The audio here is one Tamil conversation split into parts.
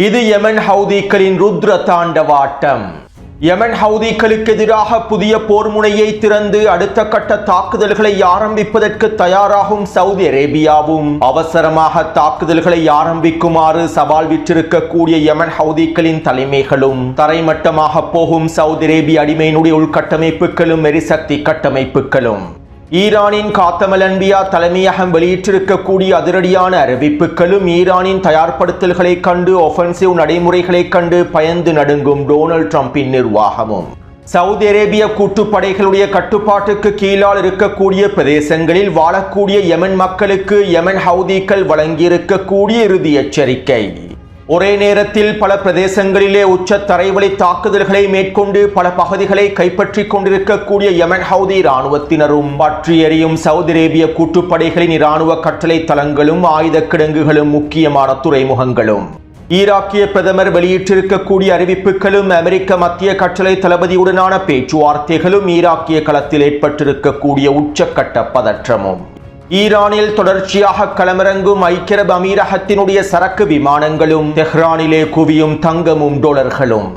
இது யமன் ஹவுதிகளின் ருத்ர தாண்டவாட்டம். யமன் ஹவுதிகளுக்கு எதிராக புதிய போர் முனையை திறந்து அடுத்த கட்ட தாக்குதல்களை ஆரம்பிப்பதற்கு தயாராகும் சவுதி அரேபியாவும் அவசரமாக தாக்குதல்களை ஆரம்பிக்குமாறு சவால் விட்டிருக்கக்கூடிய யமன் ஹவுதிகளின் தலைமைகளும் தரைமட்டமாக போகும் சவுதி அரேபிய அடிமையினுடைய உள்கட்டமைப்புகளும் எரிசக்தி கட்டமைப்புகளும் ஈரானின் காத்தமல் அன்பியா தலைமையகம் வெளியிட்டிருக்கக்கூடிய அதிரடியான அறிவிப்புகளும் ஈரானின் தயார்படுத்தல்களை கண்டு ஒஃபென்சிவ் நடைமுறைகளை கண்டு பயந்து நடுங்கும் டொனால்ட் ட்ரம்பின் நிர்வாகமும் சவுதி அரேபிய கூட்டுப்படைகளுடைய கட்டுப்பாட்டுக்கு கீழால் இருக்கக்கூடிய பிரதேசங்களில் வாழக்கூடிய யமன் மக்களுக்கு யமன் ஹவுதிகள் வழங்கியிருக்கக்கூடிய இறுதி எச்சரிக்கை. ஒரே நேரத்தில் பல பிரதேசங்களிலே உச்ச தரைவழி தாக்குதல்களை மேற்கொண்டு பல பகுதிகளை கைப்பற்றிக் கொண்டிருக்கக்கூடிய யமன் ஹவுதி இராணுவத்தினரும் பற்றி எறியும் சவுதி அரேபிய கூட்டுப்படைகளின் இராணுவ கட்டளை தளங்களும் ஆயுத கிடங்குகளும் முக்கியமான துறைமுகங்களும் ஈராக்கிய பிரதமர் வெளியிட்டிருக்கக்கூடிய அறிவிப்புகளும் அமெரிக்க மத்திய கட்டளை தளபதியுடனான பேச்சுவார்த்தைகளும் ஈராக்கிய களத்தில் ஏற்பட்டிருக்கக்கூடிய உச்சக்கட்ட பதற்றமும் ஈரானில் தொடர்ச்சியாக களமிறங்கும் ஐக்கிய அரபு அமீரகத்தினுடைய சரக்கு விமானங்களும் தெஹ்ரானிலே குவியும் தங்கமும் டாலர்களும்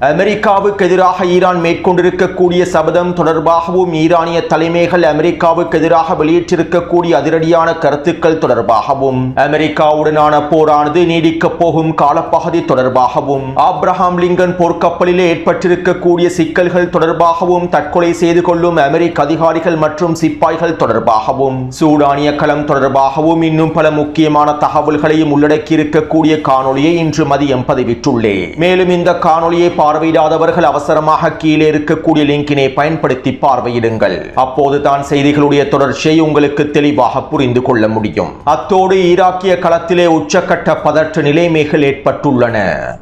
அமெரிக்காவுக்கு எதிராக ஈரான் மேற்கொண்டிருக்கக்கூடிய சபதம் தொடர்பாகவும் ஈரானிய தலைமைகள் அமெரிக்காவுக்கு எதிராக வெளியிட்டிருக்கக்கூடிய அதிரடியான கருத்துக்கள் தொடர்பாகவும் அமெரிக்காவுடனான போரானது நீடிக்கப் போகும் காலப்பகுதி தொடர்பாகவும் ஆப்ரஹாம் லிங்கன் போர்க்கப்பலிலே ஏற்பட்டிருக்கக்கூடிய சிக்கல்கள் தொடர்பாகவும் தற்கொலை செய்து கொள்ளும் அமெரிக்க அதிகாரிகள் மற்றும் சிப்பாய்கள் தொடர்பாகவும் சூடானிய களம் தொடர்பாகவும் இன்னும் பல முக்கியமான தகவல்களையும் உள்ளடக்கியிருக்கக்கூடிய காணொலியை இன்று மதியம் பதிவிட்டுள்ளேன். மேலும் இந்த காணொலியை பார்வையிடாதவர்கள் அவசரமாக கீழே இருக்கக்கூடிய லிங்கினை பயன்படுத்தி பார்வையிடுங்கள். அப்போது தான் செய்திகளுடைய தொடர்ச்சியை உங்களுக்கு தெளிவாக புரிந்து கொள்ள முடியும். அத்தோடு ஈராக்கிய களத்திலே உச்சக்கட்ட பதற்ற நிலைமைகள் ஏற்பட்டுள்ளன.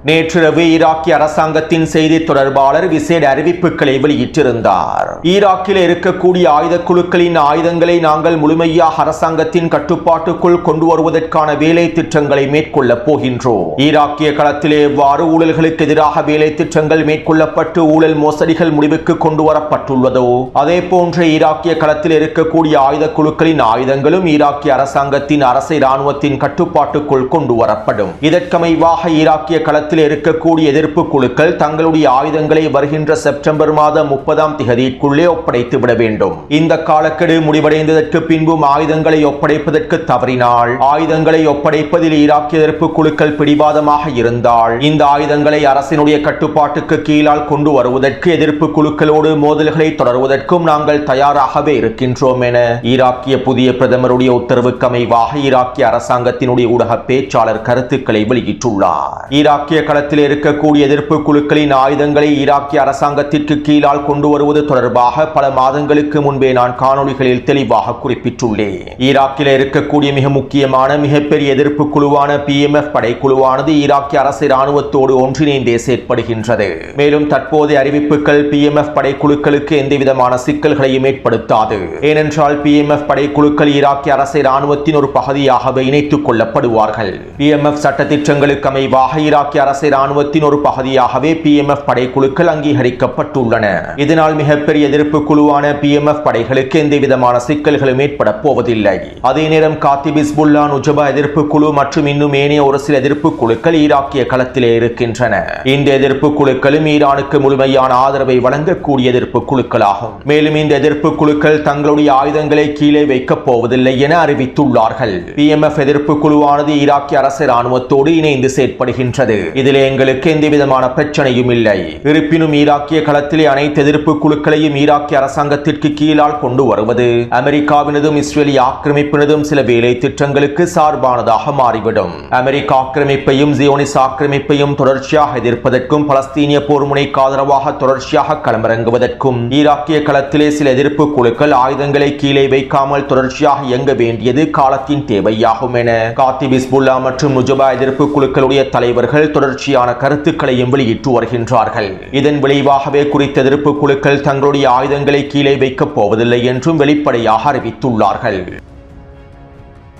நேற்றிரவு ஈராக்கிய அரசாங்கத்தின் செய்தி தொடர்பாளர் விசேட அறிவிப்புகளை வெளியிட்டிருந்தார். ஈராக்கில் இருக்கக்கூடிய ஆயுத குழுக்களின் ஆயுதங்களை நாங்கள் முழுமையாக அரசாங்கத்தின் கட்டுப்பாட்டுக்குள் கொண்டு வருவதற்கான வேலை திட்டங்களை மேற்கொள்ள போகின்றோம். ஈராக்கிய களத்திலே எவ்வாறு ஊழல்களுக்கு எதிராக வேலை திட்டங்கள் மேற்கொள்ளப்பட்டு ஊழல் மோசடிகள் முடிவுக்கு கொண்டு வரப்பட்டுள்ளதோ அதே போன்ற ஈராக்கிய களத்தில் இருக்கக்கூடிய ஆயுத குழுக்களின் ஆயுதங்களும் ஈராக்கிய அரசாங்கத்தின் அரசை இராணுவத்தின் கட்டுப்பாட்டுக்குள் கொண்டு வரப்படும். இதற்கமைவாக ஈராக்கிய களத்தில் இருக்கக்கூடிய எதிர்ப்பு குழுக்கள் தங்களுடைய ஆயுதங்களை வருகின்ற செப்டம்பர் மாதம் 30ஆம் தேதிக்குள்ளே ஒப்படைத்து விட வேண்டும். இந்த காலக்கெடு முடிவடைந்ததற்கு பின்பும் ஆயுதங்களை ஒப்படைப்பதற்கு தவறினால் ஆயுதங்களை ஒப்படைப்பதில் ஈராக்கிய எதிர்ப்பு குழுக்கள் பிடிவாதமாக இருந்தால் இந்த ஆயுதங்களை அரசினுடைய கட்டுப்பாட்டுக்கு கீழால் கொண்டு வருவதற்கு எதிர்ப்பு குழுக்களோடு மோதல்களை தொடர்வதற்கும் நாங்கள் தயாராகவே இருக்கின்றோம் என ஈராக்கிய புதிய பிரதமருடைய உத்தரவுக்கு அமைவாக ஈராக்கிய அரசாங்கத்தினுடைய ஊடக பேச்சாளர் கருத்துக்களை வெளியிட்டுள்ளார். ஈராக்கிய களத்தில் இருக்கக்கூடிய எதிர்ப்பு குழுக்களின் ஆயுதங்களை ஈராக்கிய அரசாங்கத்திற்கு கீழால் கொண்டு வருவது தொடர்பாக பல மாதங்களுக்கு முன்பே நான் காணொலிகளில் தெளிவாக குறிப்பிட்டுள்ளேன். ஈராக்கில் இருக்கக்கூடிய மிக முக்கியமான மிகப்பெரிய எதிர்ப்பு குழுவான PMF படைக்குழுவானது ஈராக்கிய அரசு இராணுவத்தோடு ஒன்றிணைந்தே செயற்படுகின்றது. மேலும் தற்போதைய அறிவிப்புகள் PMF படைக்குழுக்களுக்கு எந்தவிதமான சிக்கல்களையும் ஏற்படுத்தாது. ஏனென்றால் PMF படைக்குழுக்கள் ஈராக்கிய அரசு இராணுவத்தின் ஒரு பகுதியாகவே இணைத்துக் கொள்ளப்படுவார்கள். PMF சட்டத்திட்டங்களுக்கு அமைவாக ஈராக்கிய அரசு இராணுவத்தின் ஒரு பகுதியாகவே PMF படைக்குழுக்கள் அங்கீகரிக்கப்பட்டுள்ளன. இதனால் மிகப்பெரிய எதிர்ப்பு குழுவான PMF படைகளுக்கு எந்தவிதமான சிக்கல்களும் ஏற்பட போவதில்லை. அதே நேரம் காத்திப் ஹிஸ்புல்லா நுஜபா எதிர்ப்பு குழு மற்றும் இன்னும் ஏனைய ஒரு சில எதிர்ப்பு குழுக்கள் ஈராக்கிய களத்திலே இருக்கின்றன. இந்த எதிர்ப்பு குழுக்களும் ஈரானுக்கு முழுமையான ஆதரவை வழங்கக்கூடிய எதிர்ப்பு குழுக்களாகும். மேலும் இந்த எதிர்ப்பு குழுக்கள் தங்களுடைய ஆயுதங்களை கீழே வைக்கப் போவதில்லை என அறிவித்துள்ளார்கள். PMF எதிர்ப்பு குழுவானது ஈராக்கிய அரசு இராணுவத்தோடு இணைந்து செயற்படுகின்றது. இதில் எங்களுக்கு எந்தவிதமான பிரச்சனையும் இல்லை. இருப்பினும் ஈராக்கிய களத்திலே அனைத்து எதிர்ப்பு குழுக்களையும் ஈராக்கிய அரசாங்கத்திற்கு கீழால் கொண்டு வருவது அமெரிக்காவினதும் இஸ்ரேலிய ஆக்கிரமிப்பினதும் சில வேலை திட்டங்களுக்கு சார்பானதாக மாறிவிடும். அமெரிக்க ஆக்கிரமிப்பையும் ஜியோனிஸ் ஆக்கிரமிப்பையும் தொடர்ச்சியாக எதிர்ப்பதற்கும் பலஸ்தீனிய போர் முனைக்கு ஆதரவாக தொடர்ச்சியாக களமிறங்குவதற்கும் ஈராக்கிய களத்திலே சில எதிர்ப்பு குழுக்கள் ஆயுதங்களை கீழே வைக்காமல் தொடர்ச்சியாக இயங்க வேண்டியது காலத்தின் தேவையாகும் என காத்திப் ஹிஸ்புல்லா மற்றும் நுஜபா எதிர்ப்பு குழுக்களுடைய தலைவர்கள் தொடர்ச்சியான கருத்துக்களையும் வெளியிட்டு வருகின்றார்கள். இதன் விளைவாகவே குறித்த எதிர்ப்பு குழுக்கள் தங்களுடைய ஆயுதங்களை கீழே வைக்கப் போவதில்லை என்றும் வெளிப்படையாக அறிவித்துள்ளார்கள்.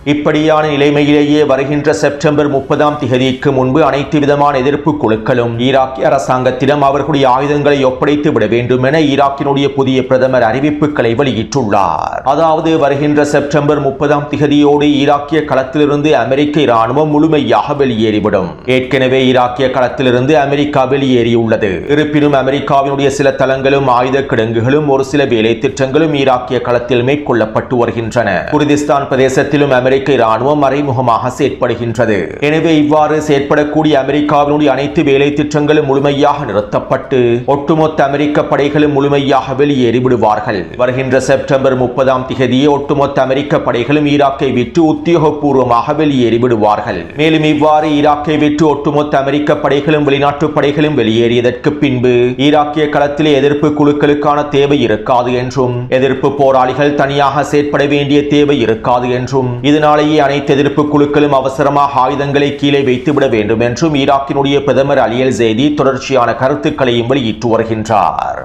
இப்படியான நிலைமையிலேயே வருகின்ற செப்டம்பர் 30ஆம் திகதிக்கு முன்பு அனைத்து விதமான எதிர்ப்பு குழுக்களும் ஈராக்கிய அரசாங்கத்திடம் அவர்களுடைய ஆயுதங்களை ஒப்படைத்து விட வேண்டும் என ஈராக்கினுடைய புதிய பிரதமர் அறிவிப்புகளை வெளியிட்டுள்ளார். அதாவது வருகின்ற செப்டம்பர் 30ஆம் திகதியோடு ஈராக்கிய களத்திலிருந்து அமெரிக்க இராணுவம் முழுமையாக வெளியேறிவிடும். ஏற்கனவே ஈராக்கிய களத்திலிருந்து அமெரிக்கா வெளியேறியுள்ளது. இருப்பினும் அமெரிக்காவினுடைய சில தளங்களும் ஆயுத கிடங்குகளும் ஒரு சில வேலை திட்டங்களும் ஈராக்கிய களத்தில் மேற்கொள்ளப்பட்டு வருகின்றன. குர்திஸ்தான் பிரதேசத்திலும் அமெரிக்க இராணுவம் மறைமுகமாக செயற்படுகின்றது. எனவே இவ்வாறு செயற்படக்கூடிய அமெரிக்காவினுடைய அனைத்து வேலை திட்டங்களும் முழுமையாக நிறுத்தப்பட்டு ஒட்டுமொத்த அமெரிக்க படைகளும் முழுமையாக வெளியேறிவிடுவார்கள். வருகின்ற செப்டம்பர் 30ஆம் திகதியே ஒட்டுமொத்த அமெரிக்க படைகளும் ஈராக்கை விட்டு உத்தியோகபூர்வமாக வெளியேறிவிடுவார்கள். மேலும் இவ்வாறு ஈராக்கை விட்டு ஒட்டுமொத்த அமெரிக்க படைகளும் வெளிநாட்டு படைகளும் வெளியேறியதற்கு பின்பு ஈராக்கிய களத்திலே எதிர்ப்பு குழுக்களுக்கான தேவை இருக்காது என்றும் எதிர்ப்பு போராளிகள் தனியாக செயற்பட வேண்டிய தேவை இருக்காது என்றும் இதனாலேயே அனைத்து எதிர்ப்பு குழுக்களும் அவசரமாக ஆயுதங்களை கீழே வைத்துவிட வேண்டும் என்றும் ஈராக்கினுடைய பிரதமர் அலி அல் ஜெய்தி தொடர்ச்சியான கருத்துக்களையும் வெளியிட்டு வருகின்றார்.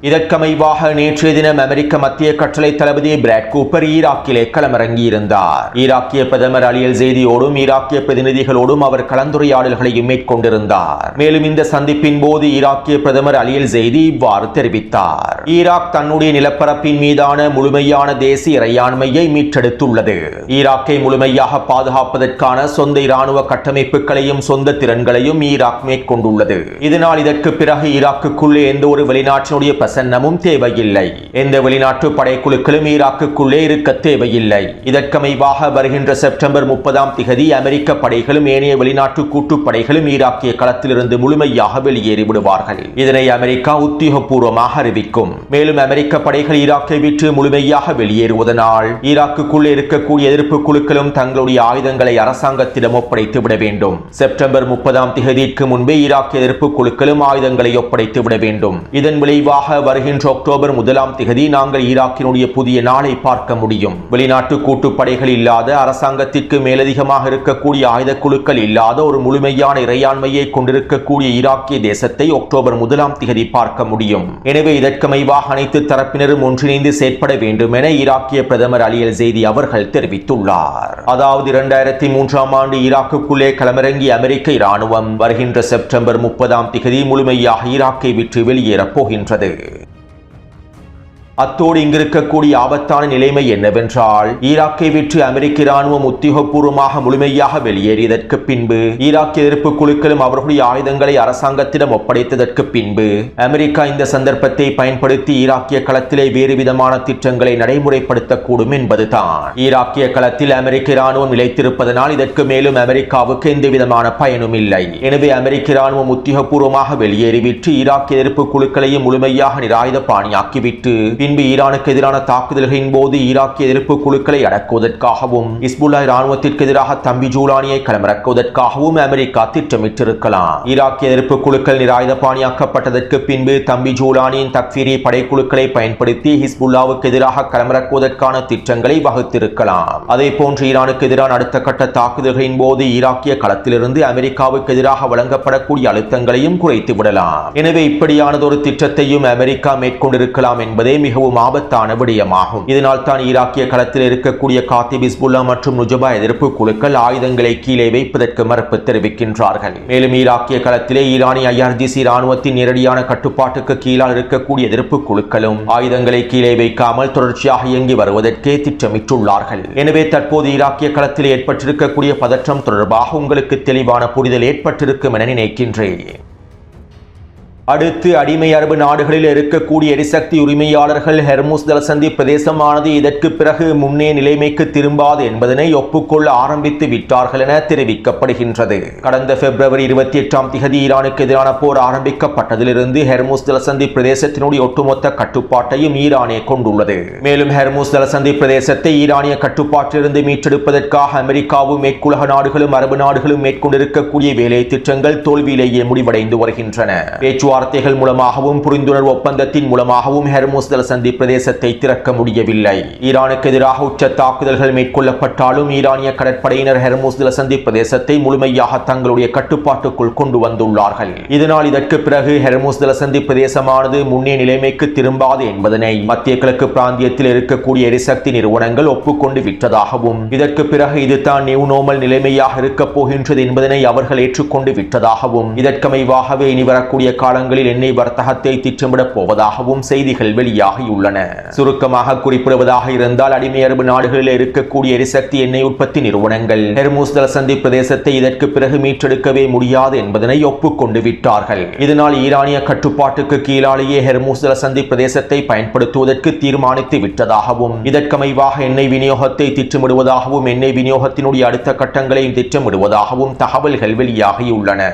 இதற்கமைவாக நேற்றைய தினம் அமெரிக்க மத்திய கட்டளை தளபதி பிராட் கூப்பர் ஈராக்கிலே களமிறங்கியிருந்தார். ஈராக்கிய பிரதமர் அலி அல் ஜெய்தியோடும் ஈராக்கிய பிரதிநிதிகளோடும் அவர் கலந்துரையாடல்களையும் மேற்கொண்டிருந்தார். மேலும் இந்த சந்திப்பின் போது ஈராக்கிய பிரதமர் அலி அல் ஜெய்தி இவ்வாறு தெரிவித்தார். ஈராக் தன்னுடைய நிலப்பரப்பின் மீதான முழுமையான தேசிய இறையாண்மையை மீட்டெடுத்துள்ளது. ஈராக்கை முழுமையாக பாதுகாப்பதற்கான சொந்த இராணுவ கட்டமைப்புகளையும் சொந்த திறன்களையும் ஈராக் மேற்கொண்டுள்ளது. இதனால் இதற்கு பிறகு ஈராக்குள்ளே எந்த ஒரு வெளிநாட்டினுடைய பிரசன்னமும் தேவையில்லை. எந்த வெளிநாட்டு படைக்குழுக்களும் ஈராக்குள்ளே இருக்க தேவையில்லை. இதற்கமைவாக வருகின்ற செப்டம்பர் 30ஆம் திகதி அமெரிக்க படைகளும் ஏனைய வெளிநாட்டு கூட்டுப்படைகளும் ஈராக்கிய களத்திலிருந்து முழுமையாக வெளியேறிவிடுவார்கள். இதனை அமெரிக்கா உத்தியோகபூர்வமாக அறிவிக்கும். மேலும் அமெரிக்க படைகள் ஈராக்கை விட்டு முழுமையாக வெளியேறுவதனால் ஈராக்குள்ளே இருக்கக்கூடிய எதிர்ப்பு குழுக்களும் தங்களுடைய ஆயுதங்களை அரசாங்கத்திடம் ஒப்படைத்து விட வேண்டும். செப்டம்பர் 30ஆம் திகதிக்கு முன்பே ஈராக் எதிர்ப்பு குழுக்களும் ஆயுதங்களை ஒப்படைத்து விட வேண்டும். இதன் விளைவாக வருகின்ற அக்டோபர் 1ஆம் திகதி நாங்கள் ஈராக்கினுடைய புதிய நாளை பார்க்க முடியும். வெளிநாட்டு கூட்டுப்படைகள் இல்லாத அரசாங்கத்திற்கு மேலதிகமாக இருக்கக்கூடிய ஆயுத குழுக்கள் இல்லாத ஒரு முழுமையான இறையாண்மையை கொண்டிருக்கக்கூடிய ஈராக்கிய தேசத்தை அக்டோபர் 1ஆம் திகதி பார்க்க முடியும். எனவே இதற்கமைவாக அனைத்து தரப்பினரும் ஒன்றிணைந்து செயற்பட வேண்டும் என ஈராக்கிய பிரதமர் அலி அல் ஜெய்தி அவர்கள் தெரிவித்துள்ளார். அதாவது 2003ஆம் ஆண்டு ஈராக்குள்ளே களமிறங்கிய அமெரிக்க இராணுவம் வருகின்ற செப்டம்பர் 30ஆம் திகதி முழுமையாக ஈராக்கை விட்டு வெளியேறப் போகின்றது. அத்தோடு இங்கிருக்கக்கூடிய ஆபத்தான நிலைமை என்னவென்றால் ஈராக்கை விட்டு அமெரிக்க இராணுவம் உத்தியோகபூர்வமாக முழுமையாக வெளியேறியதற்கு பின்பு ஈராக் எதிர்ப்பு குழுக்களும் அவர்களுடைய ஆயுதங்களை அரசாங்கத்திடம் ஒப்படைத்ததற்கு பின்பு அமெரிக்கா இந்த சந்தர்ப்பத்தை பயன்படுத்தி ஈராக்கிய களத்திலே வேறு விதமான திட்டங்களை நடைமுறைப்படுத்தக்கூடும் என்பதுதான். ஈராக்கிய களத்தில் அமெரிக்க இராணுவம் நிலைத்திருப்பதனால் இதற்கு மேலும் அமெரிக்காவுக்கு எந்த விதமான பயனும் இல்லை. எனவே அமெரிக்க இராணுவம் உத்தியோகபூர்வமாக வெளியேறிவிட்டு ஈராக் எதிர்ப்பு குழுக்களையும் முழுமையாக நிராயுத பாணியாக்கிவிட்டு பின்பு ஈரானுக்கு எதிரான தாக்குதல்களின் போது ஈராக்கிய எதிர்ப்பு குழுக்களை அடக்குவதற்காகவும் இஸ்புல்லா இராணுவத்திற்கு எதிராக தம்பி ஜூலானியை களமிறக்குவதற்காகவும் அமெரிக்கா திட்டமிட்டிருக்கலாம். ஈராக்கிய எதிர்ப்பு குழுக்கள் நிராயுதபாணியாக்கப்பட்டதற்கு பின்பு தம்பி ஜூலானியின் தக்ஃபீரி படைக்குழுக்களை பயன்படுத்தி ஹிஸ்புல்லாவுக்கு எதிராக களமிறக்குவதற்கான திட்டங்களை வகுத்திருக்கலாம். அதே போன்று ஈரானுக்கு எதிரான அடுத்த கட்ட தாக்குதல்களின் போது ஈராக்கிய களத்திலிருந்து அமெரிக்காவுக்கு எதிராக வழங்கப்படக்கூடிய அழுத்தங்களையும் குறைத்து விடலாம். எனவே இப்படியானதொரு திட்டத்தையும் அமெரிக்கா மேற்கொண்டிருக்கலாம் என்பதே மிகவும் ஆபத்தான விடயமாகும். இதனால் தான் ஈராக்கிய களத்தில் இருக்கக்கூடிய காத்திப் ஹிஸ்புல்லா மற்றும் நுஜபா எதிர்ப்பு குழுக்கள் ஆயுதங்களை கீழே வைப்பதற்கு மறுப்பு தெரிவிக்கின்றார்கள். மேலும் ஈராக்கிய களத்திலே ஈரானிய IRGC இராணுவத்தின் நேரடியான கட்டுப்பாட்டுக்கு கீழால் இருக்கக்கூடிய எதிர்ப்பு குழுக்களும் ஆயுதங்களை கீழே வைக்காமல் தொடர்ச்சியாக இயங்கி வருவதற்கே திட்டமிட்டுள்ளார்கள். எனவே தற்போது ஈராக்கிய களத்தில் ஏற்பட்டிருக்கக்கூடிய பதற்றம் தொடர்பாக உங்களுக்கு தெளிவான புரிதல் ஏற்பட்டிருக்கும் என நினைக்கின்றேன். அடுத்து அடிமை அரபு நாடுகளில் இருக்கக்கூடிய எரிசக்தி உரிமையாளர்கள் ஹெர்முஸ் ஜலசந்தி பிரதேசமானது இதற்கு பிறகு முன்னே நிலைமைக்கு திரும்பாது என்பதனை ஒப்புக்கொள்ள ஆரம்பித்து விட்டார்கள் என தெரிவிக்கப்படுகின்றது. கடந்த பிப்ரவரி 28ஆம் திகதி ஈரானுக்கு எதிரான போர் ஆரம்பிக்கப்பட்டதிலிருந்து ஹெர்முஸ் ஜலசந்தி பிரதேசத்தினுடைய ஒட்டுமொத்த கட்டுப்பாட்டையும் ஈரானே கொண்டுள்ளது. மேலும் ஹெர்முஸ் ஜலசந்தி பிரதேசத்தை ஈரானிய கட்டுப்பாட்டிலிருந்து மீட்டெடுப்பதற்காக அமெரிக்காவும் மேற்குலக நாடுகளும் அரபு நாடுகளும் மேற்கொண்டிருக்கக்கூடிய வேலை திட்டங்கள் தோல்வியிலேயே முடிவடைந்து வருகின்றன. பேச்சுவார்த்தை பேச்சுவார்த்தைகள் மூலமாகவும் புரிந்துணர்வு ஒப்பந்தத்தின் மூலமாகவும் ஹெர்முஸ் ஜலசந்தி பிரதேசத்தை திறக்க முடியவில்லை. ஈரானுக்கு எதிராக உச்ச தாக்குதல்கள் மேற்கொள்ளப்பட்டாலும் ஈரானிய கடற்படையினர் ஹெர்முஸ் ஜலசந்தி பிரதேசத்தை முழுமையாக தங்களுடைய கட்டுப்பாட்டுக்குள் கொண்டு வந்துள்ளார்கள். இதனால் இதற்கு பிறகு ஹெர்முஸ் ஜலசந்தி பிரதேசமானது முன்னே நிலைமைக்கு திரும்பாது என்பதனை மத்திய கிழக்கு பிராந்தியத்தில் இருக்கக்கூடிய எரிசக்தி நிறுவனங்கள் ஒப்புக்கொண்டு விட்டதாகவும் இதற்கு பிறகு இதுதான் நியூ நார்மல் நிலைமையாக இருக்க போகின்றது என்பதனை அவர்கள் ஏற்றுக்கொண்டு விட்டதாகவும் இதற்கமைவாகவே இனி வரக்கூடிய காலங்களில் எண்ணெய் வர்த்தகத்தை திட்டமிடப் போவதாகவும் செய்திகள் வெளியாகியுள்ளன. சுருக்கமாக குறிப்பிடுவதாக இருந்தால் அடிமை அரபு நாடுகளில் இருக்கக்கூடிய எரிசக்தி எண்ணெய் உற்பத்தி நிறுவனங்கள் ஹெர்முஸ் ஜலசந்தி பிரதேசத்தை இதற்கு பிறகு மீட்டெடுக்கவே முடியாது என்பதனை ஒப்புக்கொண்டு விட்டார்கள். இதனால் ஈரானிய கட்டுப்பாட்டுக்கு கீழாலேயே ஹெர்முஸ் ஜலசந்தி பிரதேசத்தை பயன்படுத்துவதற்கு தீர்மானித்து விட்டதாகவும் இதற்கமைவாக எண்ணெய் விநியோகத்தை திட்டமிடுவதாகவும் எண்ணெய் விநியோகத்தினுடைய அடுத்த கட்டங்களையும் திட்டமிடுவதாகவும் தகவல்கள் வெளியாகியுள்ளன.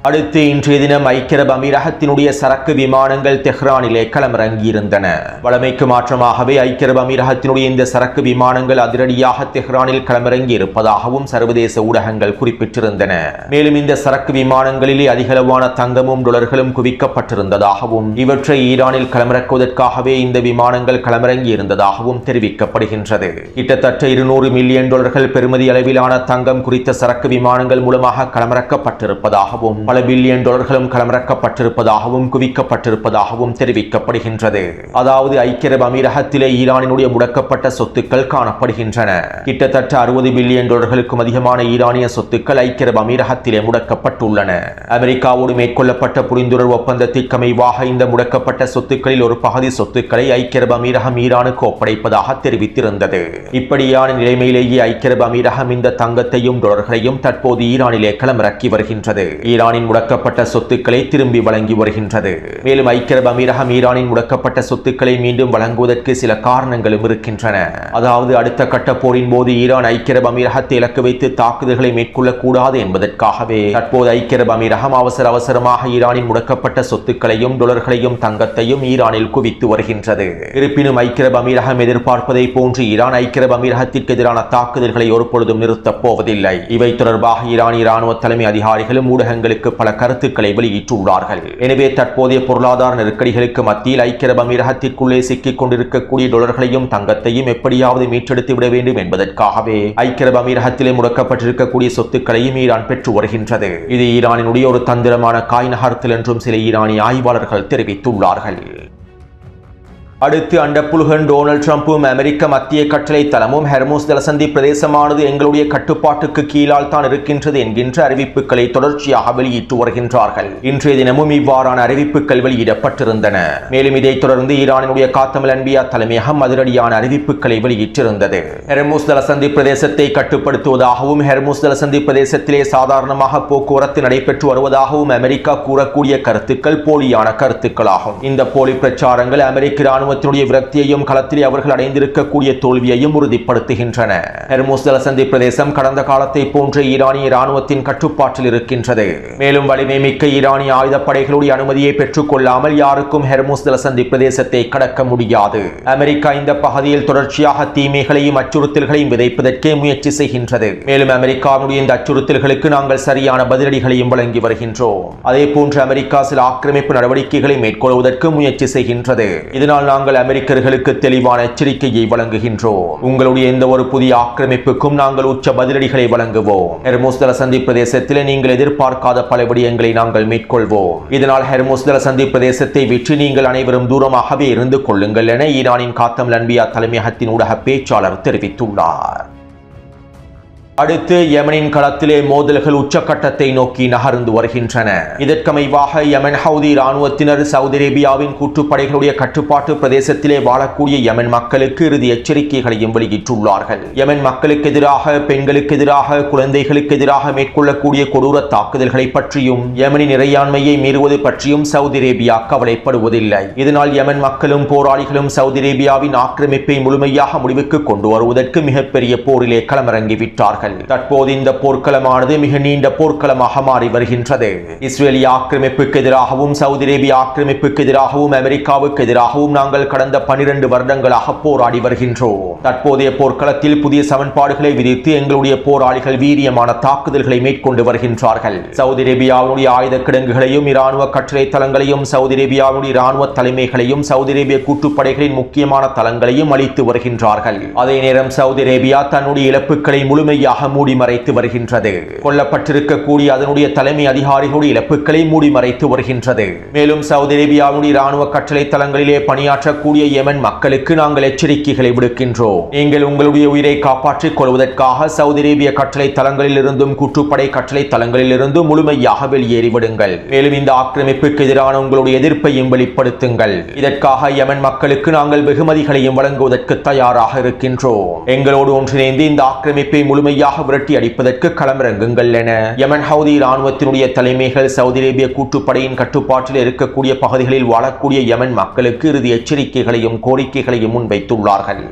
அடுத்து இன்றைய தினம் ஐக்கிய அரபு அமீரகத்தினுடைய சரக்கு விமானங்கள் தெஹ்ரானிலே களமிறங்கியிருந்தன. வழமைக்கு மாற்றமாகவே ஐக்கிய அரபு அமீரகத்தினுடைய இந்த சரக்கு விமானங்கள் அதிரடியாக தெஹ்ரானில் களமிறங்கி இருப்பதாகவும் சர்வதேச ஊடகங்கள் குறிப்பிட்டிருந்தன. மேலும் இந்த சரக்கு விமானங்களிலே அதிகளவான தங்கமும் டாலர்களும் குவிக்கப்பட்டிருந்ததாகவும் இவற்றை ஈரானில் களமிறக்குவதற்காகவே இந்த விமானங்கள் களமிறங்கி இருந்ததாகவும் தெரிவிக்கப்படுகின்றது. கிட்டத்தட்ட 200 மில்லியன் டாலர்கள் பெறுமதி அளவிலான தங்கம் குறித்த சரக்கு விமானங்கள் மூலமாக களமிறக்கப்பட்டிருப்பதாகவும் பல பில்லியன் டாலர்களும் களமிறக்கப்பட்டிருப்பதாகவும் குவிக்கப்பட்டிருப்பதாகவும் தெரிவிக்கப்படுகின்றது. அதாவது ஐக்கிய அரபு அமீரகத்திலே ஈரானினுடைய முடக்கப்பட்ட சொத்துக்கள் காணப்படுகின்றன. கிட்டத்தட்ட 60 பில்லியன் டாலர்களுக்கும் அதிகமான ஈரானிய சொத்துக்கள் ஐக்கிய அரபு அமீரகத்திலே முடக்கப்பட்டுள்ளன. அமெரிக்காவோடு மேற்கொள்ளப்பட்ட புரிந்துணர்வு ஒப்பந்தத்திற்கு அமைவாக இந்த முடக்கப்பட்ட சொத்துக்களில் ஒரு பகுதி சொத்துக்களை ஐக்கிய அரபு அமீரகம் ஈரானுக்கு ஒப்படைப்பதாக தெரிவித்திருந்தது. இப்படியான நிலைமையிலேயே ஐக்கிய அரபு அமீரகம் இந்த தங்கத்தையும் டாலர்களையும் தற்போது ஈரானிலே களமிறக்கி வருகின்றது. ஈரானின் முடக்கப்பட்ட சொத்துக்களை திரும்பி வழங்கி வருகின்றது. மேலும் ஐக்கிய அரபு அமீரகம் ஈரானின் முடக்கப்பட்ட சொத்துக்களை மீண்டும் வழங்குவதற்கு சில காரணங்களும் இருக்கின்றன. அதாவது அடுத்த கட்ட போரின் போது ஈரான் ஐக்கிய அரபு அமீரகத்தை இலக்கு வைத்து தாக்குதல்களை மேற்கொள்ளக்கூடாது என்பதற்காகவே தற்போது ஐக்கிய அரபு அமீரகம் அவசரமாக ஈரானின் முடக்கப்பட்ட சொத்துக்களையும் டாலர்களையும் தங்கத்தையும் ஈரானில் குவித்து வருகின்றது. இருப்பினும் ஐக்கிய அரபு அமீரகம் எதிர்பார்ப்பதை போன்று ஈரான் ஐக்கிய அரபு அமீரகத்திற்கு எதிரான தாக்குதல்களை ஒருபொழுதும் நிறுத்தப் போவதில்லை. இவை தொடர்பாக ஈரானிய இராணுவ தலைமை அதிகாரிகளும் ஊடகங்களுக்கு பல கருத்துக்களை வெளியிட்டுள்ளார்கள். எனவே தற்போதைய பொருளாதார நெருக்கடிகளுக்கு மத்தியில் ஐக்கிய அரபு அமீரகத்திற்குள்ளே சிக்கிக் கொண்டிருக்கக்கூடிய டாலர்களையும் தங்கத்தையும் எப்படியாவது மீட்டெடுத்து விட வேண்டும் என்பதற்காகவே ஐக்கிய அரபு அமீரகத்திலே முடக்கப்பட்டிருக்கக்கூடிய சொத்துக்களையும் ஈரான் பெற்று வருகின்றது. இது ஈரானினுடைய ஒரு தந்திரமான காய் நகர்த்தல் என்றும் சில ஈரானிய ஆய்வாளர்கள் தெரிவித்துள்ளார்கள். அடுத்து அண்டப்புலுகன் டொனால்ட் ட்ரம்பும் அமெரிக்க மத்திய கட்டளை தளமும் ஹெர்முஸ் ஜலசந்தி பிரதேசமானது எங்களுடைய கட்டுப்பாட்டுக்கு கீழால் தான் இருக்கின்றது என்கின்ற அறிவிப்புகளை தொடர்ச்சியாக வெளியிட்டு வருகின்றார்கள். இன்றைய தினமும் இவ்வாறான அறிவிப்புகள் வெளியிடப்பட்டிருந்தன. மேலும் இதைத் தொடர்ந்து ஈரானினுடைய காத்தமல் அன்பியா தலைமையகம் அதிரடியான அறிவிப்புகளை வெளியிட்டிருந்தது. ஹெர்முஸ் ஜலசந்தி பிரதேசத்தை கட்டுப்படுத்துவதாகவும் ஹெர்முஸ் ஜலசந்தி பிரதேசத்திலே சாதாரணமாக போக்குவரத்து நடைபெற்று வருவதாகவும் அமெரிக்கா கூறக்கூடிய கருத்துக்கள் போலியான கருத்துக்களாகும். இந்த போலி பிரச்சாரங்கள் அமெரிக்க இராணுவத்தினுடைய விரக்தியையும் களத்திலே அவர்கள் அடைந்திருக்கக்கூடிய தோல்வியையும் உறுதிப்படுத்துகின்றன. ஹெர்முஸ் ஜலசந்தி பிரதேசம் கடந்த காலத்தை போன்ற ஈரானிய இராணுவத்தின் கட்டுப்பாட்டில் இருக்கின்றது. மேலும் வலிமை மிக்க ஈரானிய ஆயுதப்படைகளுடைய அனுமதியை பெற்றுக் கொள்ளாமல் யாருக்கும் ஹெர்முஸ் ஜலசந்தி பிரதேசத்தை கடக்க முடியாது. அமெரிக்கா இந்த பகுதியில் தொடர்ச்சியாக தீமைகளையும் அச்சுறுத்தல்களையும் விதைப்பதற்கே முயற்சி செய்கின்றது. மேலும் அமெரிக்காவுடைய இந்த அச்சுறுத்தல்களுக்கு நாங்கள் சரியான பதிலடிகளையும் வழங்கி வருகின்றோம். அதே போன்று அமெரிக்கா சில ஆக்கிரமிப்பு நடவடிக்கைகளை மேற்கொள்வதற்கு முயற்சி செய்கின்றது. இதனால் நாங்கள் அமெரிக்கர்களுக்கு தெளிவான எச்சரிக்கையை வழங்குகின்றோம். உங்களுடைய எந்த ஒரு புதிய ஆக்கிரமிப்புக்கும் நாங்கள் உச்ச பதிலடிகளை வழங்குவோம். ஹெர்முஸ் ஜலசந்தி பிரதேசத்தில் நீங்கள் எதிர்பார்க்காத பல விடயங்களை நாங்கள் மேற்கொள்வோம். இதனால் ஹெர்முஸ் ஜலசந்தி பிரதேசத்தை விற்று நீங்கள் அனைவரும் தூரமாகவே இருந்து கொள்ளுங்கள் என ஈரானின் காத்தமல் அன்பியா தலைமையகத்தின் ஊடக பேச்சாளர் தெரிவித்துள்ளார். அடுத்து யமனின் களத்திலே மோதல்கள் உச்சக்கட்டத்தை நோக்கி நகர்ந்து வருகின்றன. இதற்கமைவாக யமன் ஹவுதி இராணுவத்தினர் சவுதி அரேபியாவின் கூட்டுப்படைகளுடைய கட்டுப்பாட்டு பிரதேசத்திலே வாழக்கூடிய யமன் மக்களுக்கு இறுதி எச்சரிக்கைகளையும் வெளியிட்டுள்ளார்கள். யமன் மக்களுக்கு எதிராக, பெண்களுக்கு எதிராக, குழந்தைகளுக்கு எதிராக மேற்கொள்ளக்கூடிய கொடூர தாக்குதல்களை பற்றியும் யமனின் இறையாண்மையை மீறுவது பற்றியும் சவுதி அரேபியா கவலைப்படுவதில்லை. இதனால் யமன் மக்களும் போராளிகளும் சவுதி அரேபியாவின் ஆக்கிரமிப்பை முழுமையாக முடிவுக்கு கொண்டு வருவதற்கு மிகப்பெரிய போரிலே களமிறங்கிவிட்டார்கள். வருகின்றார்கள். தற்போது இந்த போர்க்களமானது மிக நீண்ட போர்க்களமாக மாறி வருகின்றது. இஸ்ரேலிய ஆக்கிரமிப்புக்கு எதிராகவும் சவுதி அரேபிய ஆக்கிரமிப்புக்கு எதிராகவும் அமெரிக்காவுக்கு எதிராகவும் நாங்கள் கடந்த 12 வருடங்களாக போராடி வருகின்றோம். தற்போதைய போர்க்களத்தில் புதிய சமன்பாடுகளை விதித்து எங்களுடைய போராளிகள் வீரியமான தாக்குதல்களை மேற்கொண்டு வருகின்றார்கள். சவுதி அரேபியாவுடைய ஆயுத கிடங்குகளையும் இராணுவ கட்டளை தளங்களையும் சவுதி அரேபியாவுடைய இராணுவ தலைமைகளையும் சவுதி அரேபிய கூட்டுப்படைகளின் முக்கியமான தளங்களையும் அளித்து வருகின்றார்கள். அதே நேரம் சவுதி அரேபியா தன்னுடைய இழப்புகளை முழுமையாக மூடி மறைத்து வருகின்றது. கொல்லப்பட்டிருக்கக்கூடிய அதனுடைய தலைமை அதிகாரிகளுடைய இழப்புகளை மூடி மறைத்து வருகின்றது. மேலும் சவுதி அரேபியாவுடைய இராணுவ கட்டளை தளங்களிலே பணியாற்றக்கூடிய யெமன் மக்களுக்கு நாங்கள் எச்சரிக்கைகளை விடுக்கின்றோம். நீங்கள் உங்களுடைய உயிரை காப்பாற்றிக் கொள்வதற்காக சவுதி அரேபிய கட்டளை தளங்களில் இருந்தும் கூட்டுப்படை கட்டளை தளங்களில் இருந்தும் முழுமையாக வெளியேறிவிடுங்கள். மேலும் இந்த ஆக்கிரமிப்புக்கு எதிரான உங்களுடைய எதிர்ப்பையும் வெளிப்படுத்துங்கள். இதற்காக யெமன் மக்களுக்கு நாங்கள் வெகுமதிகளையும் வழங்குவதற்கு தயாராக இருக்கின்றோம். எங்களோடு ஒன்றிணைந்து இந்த ஆக்கிரமிப்பை முழுமையாக விரட்டி அடிப்பதற்கு களமிறங்குங்கள் என யெமன் ஹவுதி இராணுவத்தினுடைய தலைமைகள் சவுதி அரேபிய கூட்டுப்படையின் கட்டுப்பாட்டில் இருக்கக்கூடிய பகுதிகளில் வாழக்கூடிய யெமன் மக்களுக்கு இறுதி எச்சரிக்கைகளையும் கோரிக்கைகளையும் முன்வைத்துள்ளார்கள்.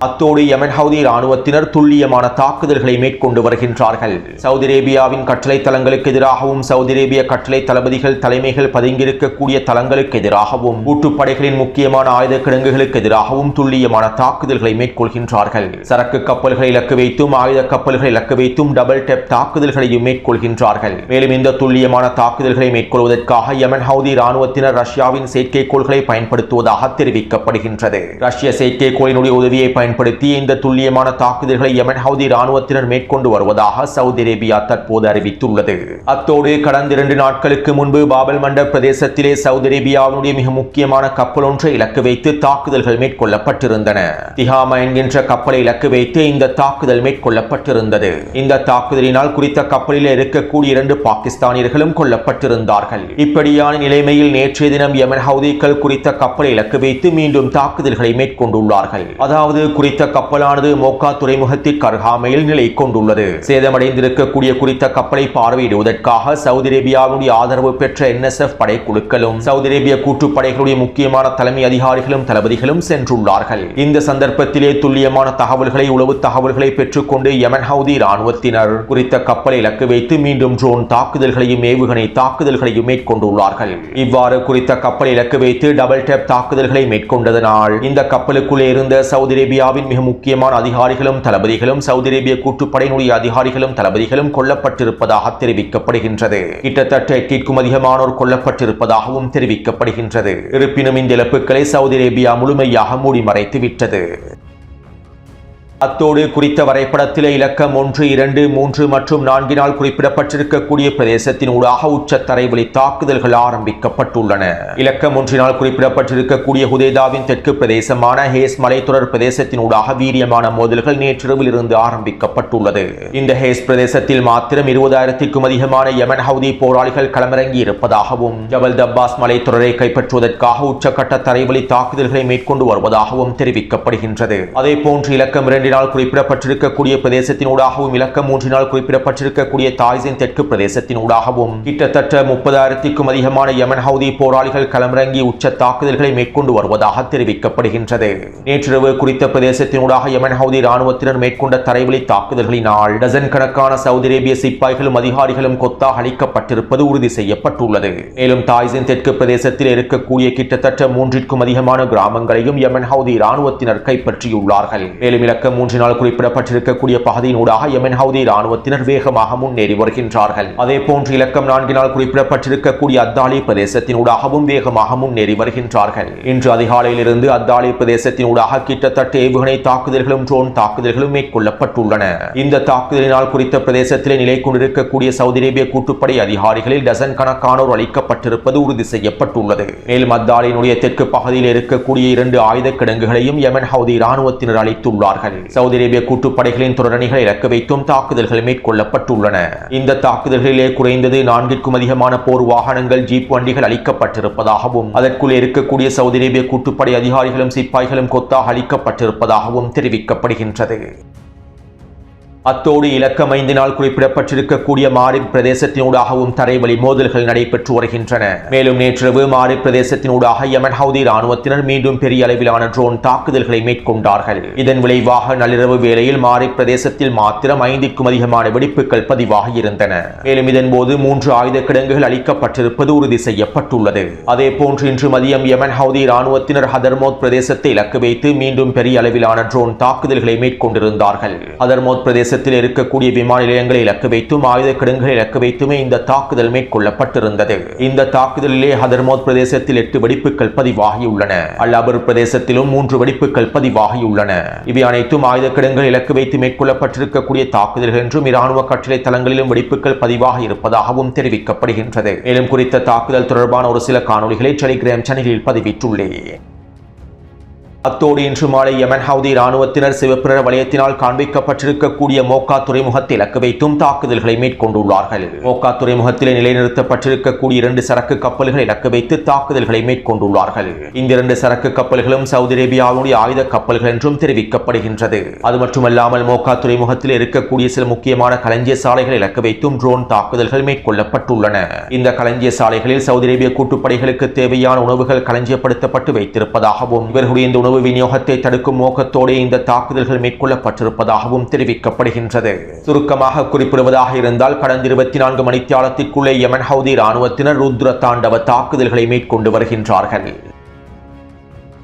அத்தோடு யெமன் ஹவுதி இராணுவத்தினர் துல்லியமான தாக்குதல்களை மேற்கொண்டு வருகின்றார்கள். சவுதி அரேபியாவின் கட்டளை தளங்களுக்கு எதிராகவும் சவுதி அரேபிய கட்டளை தளபதிகள் தலைமைகள் பதுங்கியிருக்கக்கூடிய தளங்களுக்கு எதிராகவும் கூட்டுப்படைகளின் முக்கியமான ஆயுத கிடங்குகளுக்கு எதிராகவும் துல்லியமான தாக்குதல்களை மேற்கொள்கின்றார்கள். சரக்கு கப்பல்களை இலக்கு வைத்தும் ஆயுத கப்பல்களை இலக்கு வைத்தும் டபுள் டெப் தாக்குதல்களையும் மேற்கொள்கின்றார்கள். மேலும் இந்த துல்லியமான தாக்குதல்களை மேற்கொள்வதற்காக யெமன் ஹவுதி இராணுவத்தினர் ரஷ்யாவின் செயற்கைக்கோள்களை பயன்படுத்துவதாக தெரிவிக்கப்படுகின்றது. ரஷ்ய செயற்கைக்கோளினுடைய உதவியை பயன்படுத்தி இந்த துல்லியமான தாக்குதல்களை யெமன் ஹவுதி இராணுவத்தினர் மேற்கொண்டு வருவதாக சவுதி அரேபியா தற்போது அறிவித்துள்ளது. அத்தோடு கடந்த 2 நாட்களுக்கு முன்பு பாபல் மண்டப் பிரதேசத்திலே சவுதி அரேபியாவுடைய மிக முக்கியமான கப்பல் ஒன்றை இலக்கு வைத்து தாக்குதல்கள் மேற்கொள்ளப்பட்டிருந்தன. திஹாமா என்கின்ற கப்பலை இலக்கு வைத்து இந்த தாக்குதல் மேற்கொள்ளப்பட்டிருந்தது. இந்த தாக்குதலினால் குறித்த கப்பலில் இருக்கக்கூடிய 2 பாகிஸ்தானியர்களும் கொல்லப்பட்டிருந்தார்கள். இப்படியான நிலைமையில் நேற்றைய தினம் யெமன் ஹவுதிகள் குறித்த கப்பலை இலக்கு வைத்து மீண்டும் தாக்குதல்களை மேற்கொண்டுள்ளார்கள். அதாவது குறித்த கப்பலானது மோக்கா துறைமுகத்திற்கு அருகாமையில் நிலை கொண்டுள்ளது. சேதமடைந்திருக்கக்கூடிய குறித்த கப்பலை பார்வையிடுவதற்காக சவுதி அரேபியாவுடைய ஆதரவு பெற்ற NSF படைக்குழுக்களும் சவுதி அரேபிய கூட்டுப்படைகளுடைய முக்கியமான தலைமை அதிகாரிகளும் தளபதிகளும் சென்றுள்ளார்கள். இந்த சந்தர்ப்பத்திலே துல்லியமான தகவல்களை உளவு தகவல்களை பெற்றுக்கொண்டு யெமன் ஹவுதி இராணுவத்தினர் குறித்த கப்பலை இலக்கு வைத்து மீண்டும் ட்ரோன் தாக்குதல்களையும் ஏவுகணை தாக்குதல்களையும் மேற்கொண்டுள்ளார்கள். இவ்வாறு குறித்த கப்பலை இலக்கு வைத்து டபுள் டேப் தாக்குதல்களை மேற்கொண்டதனால் இந்த கப்பலுக்குள்ளே இருந்த சவுதி அரேபியாவின் மிக முக்கியமான அதிகாரிகளும் தளபதிகளும் சவுதி அரேபிய கூட்டுப்படையினுடைய அதிகாரிகளும் தளபதிகளும் கொல்லப்பட்டிருப்பதாக தெரிவிக்கப்படுகின்றது. கிட்டத்தட்ட 8க்கும் அதிகமானோர் கொல்லப்பட்டிருப்பதாகவும் தெரிவிக்கப்படுகின்றது. இருப்பினும் இந்த இழப்புகளை சவுதி அரேபியா முழுமையாக மூடி மறைத்து விட்டது. அத்தோடு குறித்த வரைபடத்திலே இலக்கம் 1, 2, 3 மற்றும் 4 குறிப்பிடப்பட்டிருக்கக்கூடிய பிரதேசத்தின் ஊடாக உச்சத்தரைவழி தாக்குதல்கள் ஆரம்பிக்கப்பட்டுள்ளன. இலக்கம் 1 குறிப்பிடப்பட்டிருக்கக்கூடிய ஹுதைதாவின் தெற்கு பிரதேசமான ஹேஸ் மலைத்தொடர் பிரதேசத்தின் ஊடாக வீரியமான மோதல்கள் நேற்றிரவில் இருந்து ஆரம்பிக்கப்பட்டுள்ளது. இந்த ஹேஸ் பிரதேசத்தில் மாத்திரம் 20,000க்கும் அதிகமான யெமன் ஹவுதி போராளிகள் களமிறங்கி இருப்பதாகவும் ஜபல் தப்பாஸ் மலைத்தொடரை கைப்பற்றுவதற்காக உச்சக்கட்ட தரைவழி தாக்குதல்களை மேற்கொண்டு வருவதாகவும் தெரிவிக்கப்படுகின்றது. அதே போன்று இலக்கம் 2 குறிப்பிடப்பட்டிருக்கக்கூடிய பிரதேசத்தின் ஊடாகவும் இலக்கம் 3 குறிப்பிடப்பட்டிருக்கக்கூடிய தாய்ஸின் தெற்கு பிரதேசத்தின் ஊடாகவும் கிட்டத்தட்ட 30,000க்கும் அதிகமான யெமன் ஹவுதி போராளிகள் களமிறங்கி உச்ச தாக்குதல்களை மேற்கொண்டு வருவதாக தெரிவிக்கப்படுகின்றது. நேற்றிரவு குறித்த பிரதேசத்தின் ஊடாக யெமன் ஹவுதி இராணுவத்தினர் மேற்கொண்ட தரைவழி தாக்குதல்களினால் டசன் கணக்கான சவுதி அரேபிய சிப்பாய்களும் அதிகாரிகளும் கொத்தாக அளிக்கப்பட்டிருப்பது உறுதி செய்யப்பட்டுள்ளது. மேலும் தாய்ஸின் தெற்கு பிரதேசத்தில் இருக்கக்கூடிய கிட்டத்தட்ட 3க்கும் அதிகமான கிராமங்களையும் யெமன் ஹவுதி இராணுவத்தினர் கைப்பற்றியுள்ளார்கள். மேலும் இலக்கம் 3 குறிப்பிடப்பட்டிருக்கக்கூடிய பகுதியின் ஊடாக யெமன் ஹவுதி இராணுவத்தினர் வேகமாக முன்னேறி வருகின்றார்கள். அதே போன்று இலக்கம் 4 குறிப்பிடப்பட்டிருக்கக்கூடிய அத்தாலி பிரதேசத்தின் ஊடாகவும் வேகமாக முன்னேறி வருகின்றார்கள். இன்று அதிகாலையில் இருந்து அத்தாலி பிரதேசத்தின் ஊடாக கிட்டத்தட்ட ஏவுகணை தாக்குதல்களும் ட்ரோன் தாக்குதல்களும் மேற்கொள்ளப்பட்டுள்ளன. இந்த தாக்குதலினால் குறித்த பிரதேசத்திலே நிலை கொண்டிருக்கக்கூடிய சவுதி அரேபிய கூட்டுப்படை அதிகாரிகளில் டசன் கணக்கானோர் அளிக்கப்பட்டிருப்பது உறுதி செய்யப்பட்டுள்ளது. மேலும் அத்தாலியினுடைய தெற்கு பகுதியில் இருக்கக்கூடிய 2 ஆயுத கிடங்குகளையும் யெமன் ஹவுதி இராணுவத்தினர் அளித்துள்ளார்கள். சவுதி அரேபிய கூட்டுப்படைகளின் தொடரணிகளை இலக்கு வைத்தும் தாக்குதல்கள் மேற்கொள்ளப்பட்டுள்ளன. இந்த தாக்குதல்களிலே குறைந்தது 4க்கும் அதிகமான போர் வாகனங்கள் ஜீப் வண்டிகள் அளிக்கப்பட்டிருப்பதாகவும் அதற்குள் இருக்கக்கூடிய சவுதி அரேபிய கூட்டுப்படை அதிகாரிகளும் சிப்பாய்களும் கொத்தாக அளிக்கப்பட்டிருப்பதாகவும் தெரிவிக்கப்படுகின்றது. அத்தோடு இலக்கம் 5 குறிப்பிடப்பட்டிருக்கக்கூடிய மாரிப் பிரதேசத்தினூடாகவும் தரைவழி மோதல்கள் நடைபெற்று வருகின்றன. மேலும் நேற்றிரவு மாரிப் பிரதேசத்தினூடாக யமன் ஹவுதி ராணுவத்தினர் மீண்டும் பெரிய அளவிலான ட்ரோன் தாக்குதல்களை மேற்கொண்டார்கள். இதன் விளைவாக நள்ளிரவு வேளையில் மாரிப் பிரதேசத்தில் மாத்திரம் 5க்கும் அதிகமான வெடிப்புகள் பதிவாகி இருந்தன. மேலும் இதன்போது 3 ஆயுத கிடங்குகள் அளிக்கப்பட்டிருப்பது உறுதி செய்யப்பட்டுள்ளது. அதேபோன்று இன்று மதியம் யமன் ஹவுதி ராணுவத்தினர் ஹதர்மோத் பிரதேசத்தை இலக்கு வைத்து மீண்டும் பெரிய அளவிலான ட்ரோன் தாக்குதல்களை மேற்கொண்டிருந்தார்கள். ஹதர்மோத் பிரதேசத்தில் இருக்கக்கூடிய விமான நிலையங்களை இலக்கு வைத்தும் ஆயுத கிடங்குகளை இலக்கு வைத்துமே இந்த தாக்குதல் மேற்கொள்ளப்பட்டிருந்தது. இந்த தாக்குதலிலே ஹதர்மோத் பிரதேசத்தில் 8 வெடிப்புகள் பதிவாகியுள்ளன. அல்-அபர் பிரதேசத்திலும் 3 வெடிப்புகள் பதிவாகியுள்ளன. இவை அனைத்தும் ஆயுத கிடங்குகள் இலக்கு வைத்து மேற்கொள்ளப்பட்டிருக்கக்கூடிய தாக்குதல்கள் என்றும் இராணுவ கட்டளை தளங்களிலும் வெடிப்புகள் பதிவாக இருப்பதாகவும் தெரிவிக்கப்படுகின்றது. மேலும் குறித்த தாக்குதல் தொடர்பான ஒரு சில காணொளிகளை டெலிகிராம் சேனலில் பதிவிட்டுள்ளேன். அத்தோடு இன்று மாலை யமன் ஹவுதி ராணுவத்தினர் சிவப்பு நிற வலயத்தினால் காண்பிக்கப்பட்டிருக்கக்கூடிய மோக்கா துறைமுகத்தை இலக்கு வைத்தும் தாக்குதல்களை மேற்கொண்டுள்ளார்கள். மோக்கா துறைமுகத்திலே நிலைநிறுத்தப்பட்டிருக்கக்கூடிய 2 சரக்கு கப்பல்களை இலக்கு வைத்து தாக்குதல்களை மேற்கொண்டுள்ளார்கள். இந்த 2 சரக்கு கப்பல்களும் சவுதி அரேபியாவுடைய ஆயுத கப்பல்கள் என்றும் தெரிவிக்கப்படுகின்றது. அது மட்டுமல்லாமல் மோக்கா துறைமுகத்தில் இருக்கக்கூடிய சில முக்கியமான களஞ்சிய சாலைகளை இலக்கு வைத்தும் ட்ரோன் தாக்குதல்கள் மேற்கொள்ளப்பட்டுள்ளன. இந்த களஞ்சிய சாலைகளில் சவுதி அரேபிய கூட்டுப்படைகளுக்கு தேவையான உணவுகள் களஞ்சியப்படுத்தப்பட்டு வைத்திருப்பதாகவும் இவர்களுடைய இந்த உணவு விநியோகத்தை தடுக்கும் நோக்கத்தோடு இந்த தாக்குதல்கள் மேற்கொள்ளப்பட்டிருப்பதாகவும் தெரிவிக்கப்படுகின்றது. சுருக்கமாக குறிப்பிடுவதாக இருந்தால் கடந்த 24 மணித்தியாலத்திற்குள்ளே யமன் ஹவுதி ராணுவத்தினர் ருத்ர தாண்டவ தாக்குதல்களை மேற்கொண்டு வருகின்றார்கள்.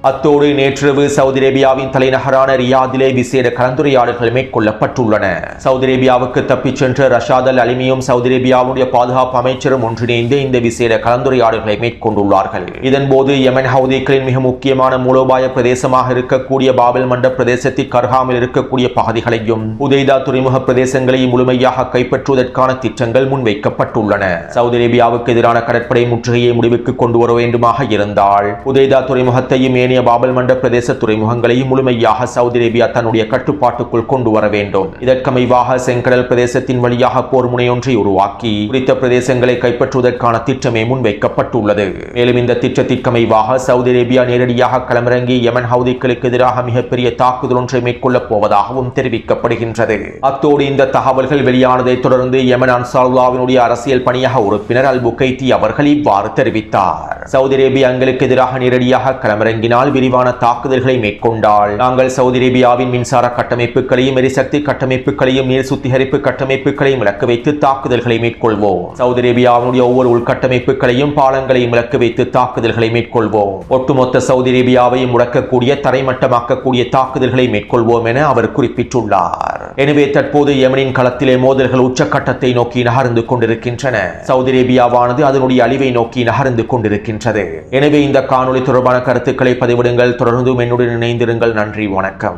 அத்தோடு நேற்றிரவு சவுதி அரேபியாவின் தலைநகரான ரியாதிலே விசேட கலந்துரையாடல்கள் மேற்கொள்ளப்பட்டுள்ளன. சவுதி அரேபியாவுக்கு தப்பிச் சென்ற ரஷாத் அல் அலிமியும் சவுதி அரேபியாவுடைய பாதுகாப்பு அமைச்சரும் ஒன்றிணைந்து இந்த விசேட கலந்துரையாடல்களை மேற்கொண்டுள்ளார்கள். இதன்போது யமன் ஹவுதிகளின் மிக முக்கியமான மூலோபாய பிரதேசமாக இருக்கக்கூடிய பாபல் மண்ட பிரதேசத்திற்கு அருகாமையில் இருக்கக்கூடிய பகுதிகளையும் உதைதா துறைமுக பிரதேசங்களையும் முழுமையாக கைப்பற்றுவதற்கான திட்டங்கள் முன்வைக்கப்பட்டுள்ளன. சவுதி அரேபியாவுக்கு எதிரான கடற்படை முற்றுகையை முடிவுக்கு கொண்டு வர வேண்டுமாக இருந்தால் உதைதா துறைமுகத்தையும் பாபல் மண்ட பிரதேச துறைமுகங்களையும் முழுமையாக சவுதி அரேபியா தன்னுடைய கட்டுப்பாட்டுக்குள் கொண்டு வர வேண்டும். இதற்கமைவாக செங்கடல் பிரதேசத்தின் வழியாக போர் முனையொன்றை உருவாக்கி குறித்த பிரதேசங்களை கைப்பற்றுவதற்கான திட்டமே முன்வைக்கப்பட்டுள்ளது. மேலும் இந்த திட்டத்திற்கமைவாக சவுதி அரேபியா நேரடியாக களமிறங்கி யமன் ஹவுதிகளுக்கு எதிராக மிகப்பெரிய தாக்குதல் ஒன்றை மேற்கொள்ளப் போவதாகவும் தெரிவிக்கப்படுகின்றது. அத்தோடு இந்த தகவல்கள் வெளியானதை தொடர்ந்து யமன் அன்சாருல்லாவினுடைய அரசியல் பணியக உறுப்பினர் அல் புகைத்தி அவர்கள் இவ்வாறு தெரிவித்தார். சவுதி அரேபியா எங்களுக்கு எதிராக நேரடியாக களமிறங்கினால் விரிவான தாக்குதல்களை மேற்கொண்டால் நாங்கள் சவுதி அரேபியாவின் மின்சார கட்டமைப்புகளையும் எரிசக்தி கட்டமைப்புகளையும் நீர் சுத்திகரிப்பு கட்டமைப்புகளையும் இலக்கு வைத்து தாக்குதல்களை மேற்கொள்வோம். சவுதி அரேபியாவினுடைய ஒவ்வொரு உள்கட்டமைப்புகளையும் பாலங்களையும் இலக்கு வைத்து தாக்குதல்களை மேற்கொள்வோம். ஒட்டுமொத்த சவுதி அரேபியாவையும் முடக்கக்கூடிய தரைமட்டமாக்கக்கூடிய தாக்குதல்களை மேற்கொள்வோம் என அவர் குறிப்பிட்டுள்ளார். எனவே தற்போது யமனின் களத்திலே மோதல்கள் உச்சக்கட்டத்தை நோக்கி நகர்ந்து கொண்டிருக்கின்றன. சவுதி அரேபியாவானது அதனுடைய அழிவை நோக்கி நகர்ந்து கொண்டிருக்கின்றது. எனவே இந்த காணொளி தொடர்பான கருத்துக்களை பதிவிடுங்கள். தொடர்ந்து என்னுடன் இணைந்திருங்கள். நன்றி, வணக்கம்.